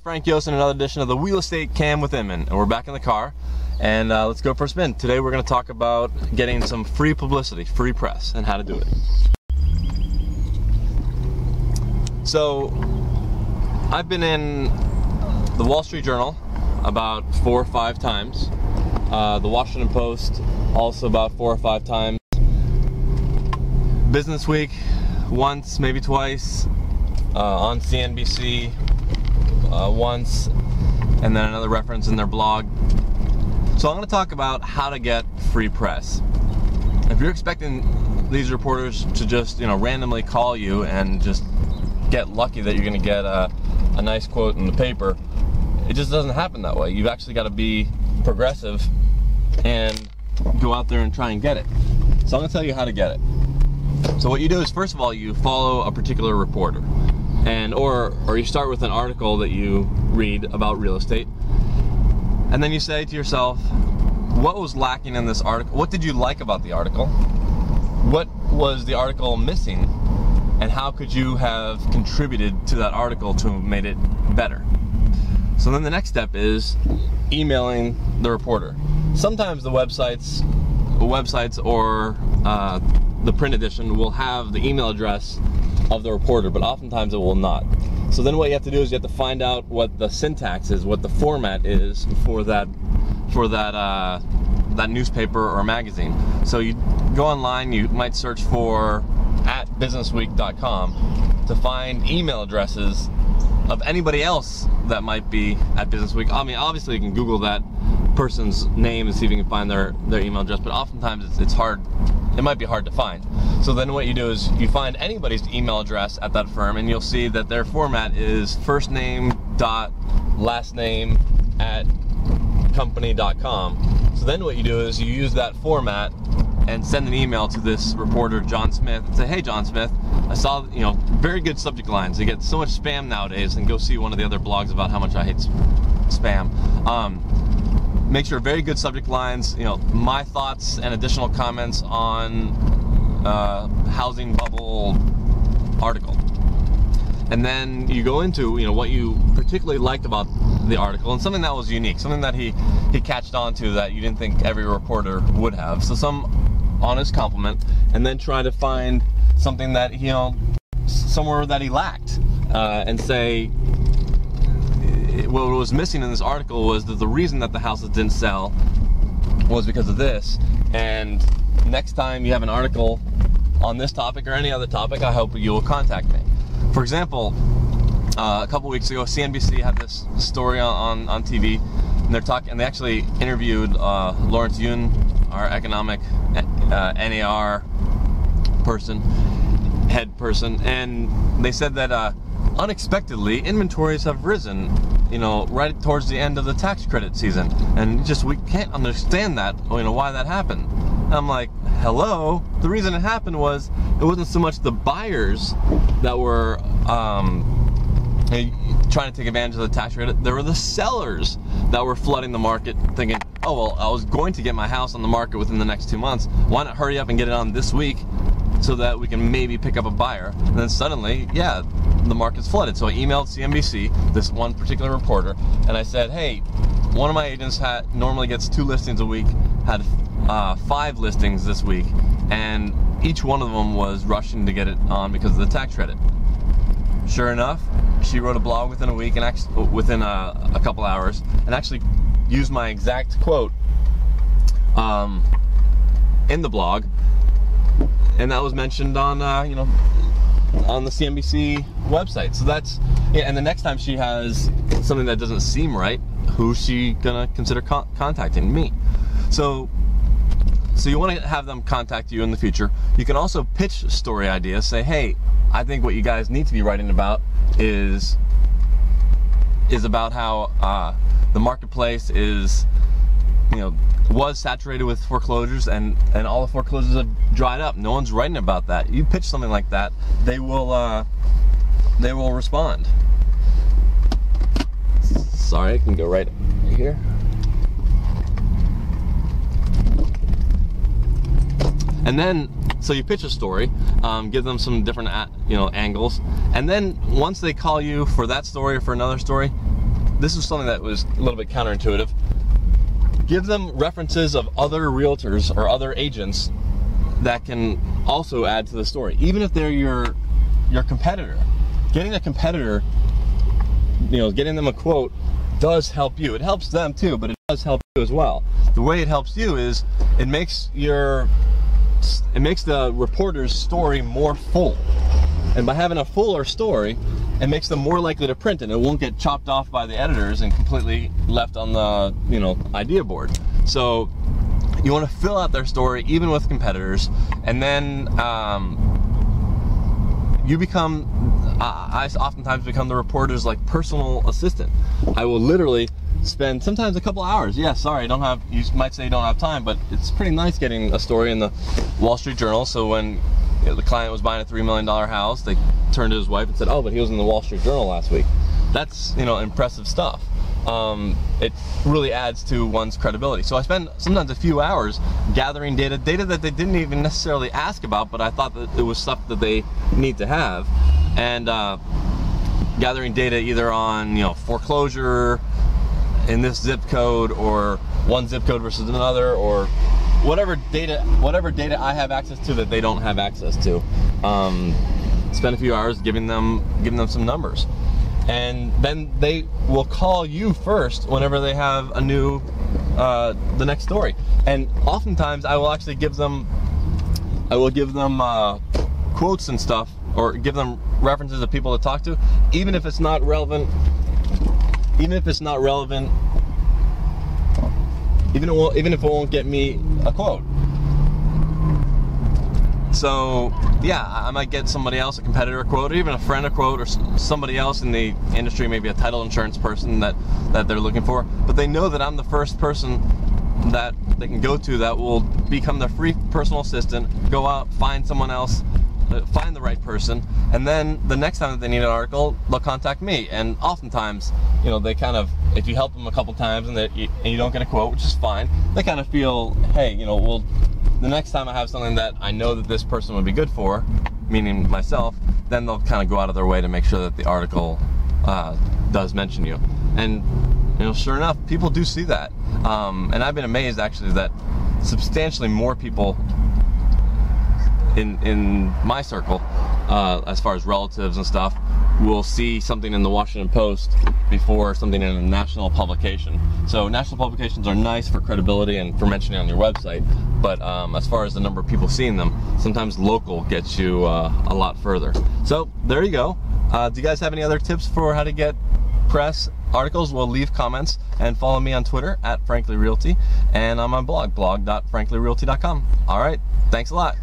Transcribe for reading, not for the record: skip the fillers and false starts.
Frank Yost in another edition of the Real Estate Cam with Inman, and we're back in the car, and let's go for a spin. Today we're going to talk about getting some free publicity, free press, and how to do it. So, I've been in the Wall Street Journal about 4 or 5 times, the Washington Post also about 4 or 5 times, Business Week once, maybe twice, on CNBC once, and then another reference in their blog. So I'm going to talk about how to get free press. If you're expecting these reporters to just, randomly call you and just get lucky that you're going to get a nice quote in the paper, it just doesn't happen that way. You've actually got to be progressive and go out there and try and get it. So I'm going to tell you how to get it. So what you do is, first of all, you follow a particular reporter, and or you start with an article that you read about real estate, and then you say to yourself, what was lacking in this article? What did you like about the article? What was the article missing? And how could you have contributed to that article to have made it better? So then the next step is emailing the reporter. Sometimes the websites or the print edition will have the email address of the reporter, but oftentimes it will not. So then what you have to do is you have to find out what the syntax is, what the format is for that newspaper or magazine. So you go online, you might search for @businessweek.com to find email addresses of anybody else that might be at Business Week. I mean, obviously you can Google that person's name and see if you can find their email address, but oftentimes it's hard. It might be hard to find. So then what you do is you find anybody's email address at that firm, and you'll see that their format is first name dot last name at company.com. So then what you do is you use that format and send an email to this reporter, John Smith, and say, hey, John Smith, I saw, very good subject lines. You get so much spam nowadays, and go see one of the other blogs about how much I hate spam. Make sure very good subject lines, my thoughts and additional comments on housing bubble article. And then you go into, what you particularly liked about the article, and something that was unique, something that he catched on to that you didn't think every reporter would have. So some honest compliment, and then try to find something that, somewhere that he lacked, and say, what was missing in this article was that the reason that the houses didn't sell was because of this, and next time you have an article on this topic or any other topic, I hope you will contact me. For example, a couple weeks ago, CNBC had this story on TV, and they actually interviewed Lawrence Yun, our economic NAR head person, and they said that unexpectedly inventories have risen, right towards the end of the tax credit season, and we can't understand that, why that happened. And I'm like, hello, the reason it happened was it wasn't so much the buyers that were trying to take advantage of the tax credit. There were the sellers that were flooding the market, thinking, oh well, I was going to get my house on the market within the next 2 months, why not hurry up and get it on this week so that we can maybe pick up a buyer? And then suddenly, yeah, the market's flooded. So I emailed CNBC, this one particular reporter, and I said, hey, one of my agents normally gets 2 listings a week, had 5 listings this week, and each one of them was rushing to get it on because of the tax credit. Sure enough, she wrote a blog within a week, and within a couple hours, and actually used my exact quote in the blog, and that was mentioned on on the CNBC website. So that's, and the next time she has something that doesn't seem right, who's she gonna consider contacting? Me. So you want to have them contact you in the future. You can also pitch story ideas. Say, hey, I think what you guys need to be writing about is about how the marketplace is, was saturated with foreclosures, and all the foreclosures have dried up. No one's writing about that. You pitch something like that, they will respond. Sorry, I can go right here. And then, so you pitch a story, give them some different angles, and then once they call you for that story or for another story, this is something that was a little bit counterintuitive. Give them references of other realtors or other agents that can also add to the story, even if they're your competitor. Getting a competitor, getting them a quote does help you. It helps them too, but it does help you as well. The way it helps you is it makes the reporter's story more full. And by having a fuller story, it makes them more likely to print it. It won't get chopped off by the editors and completely left on the, idea board. So you want to fill out their story even with competitors, and then you become, I oftentimes become the reporter's like personal assistant. I will literally spend sometimes a couple hours. Yeah, sorry, you might say you don't have time, but it's pretty nice getting a story in the Wall Street Journal. So when the client was buying a $3 million house, they turned to his wife and said, oh, but he was in the Wall Street Journal last week. That's, impressive stuff. It really adds to one's credibility. So I spend sometimes a few hours gathering data that they didn't even necessarily ask about, but I thought that it was stuff that they need to have, and gathering data either on foreclosure in this zip code, or one zip code versus another, or whatever data I have access to that they don't have access to. Spend a few hours giving them some numbers. And then they will call you first whenever they have a new, the next story. And oftentimes I will actually give them quotes and stuff, or give them references of people to talk to, even if it's not relevant. Even if it won't get me a quote. So yeah, I might get somebody else, a competitor, a quote, or even a friend a quote, or somebody else in the industry, maybe a title insurance person that they're looking for. But they know that I'm the first person that they can go to that will become their free personal assistant, go out, find someone else, find the right person, and then the next time that they need an article, they'll contact me. And oftentimes, they kind of, if you help them a couple times and you don't get a quote, which is fine, they kind of feel, hey, well, the next time I have something that I know that this person would be good for, meaning myself, then they'll kind of go out of their way to make sure that the article does mention you. And sure enough, people do see that. And I've been amazed actually that substantially more people in my circle, as far as relatives and stuff, will see something in the Washington Post before something in a national publication. So national publications are nice for credibility and for mentioning on your website, but as far as the number of people seeing them, sometimes local gets you a lot further. So there you go. Do you guys have any other tips for how to get press articles? Well, leave comments and follow me on Twitter @FranklyRealty, and on my blog, blog.franklyrealty.com. All right, thanks a lot.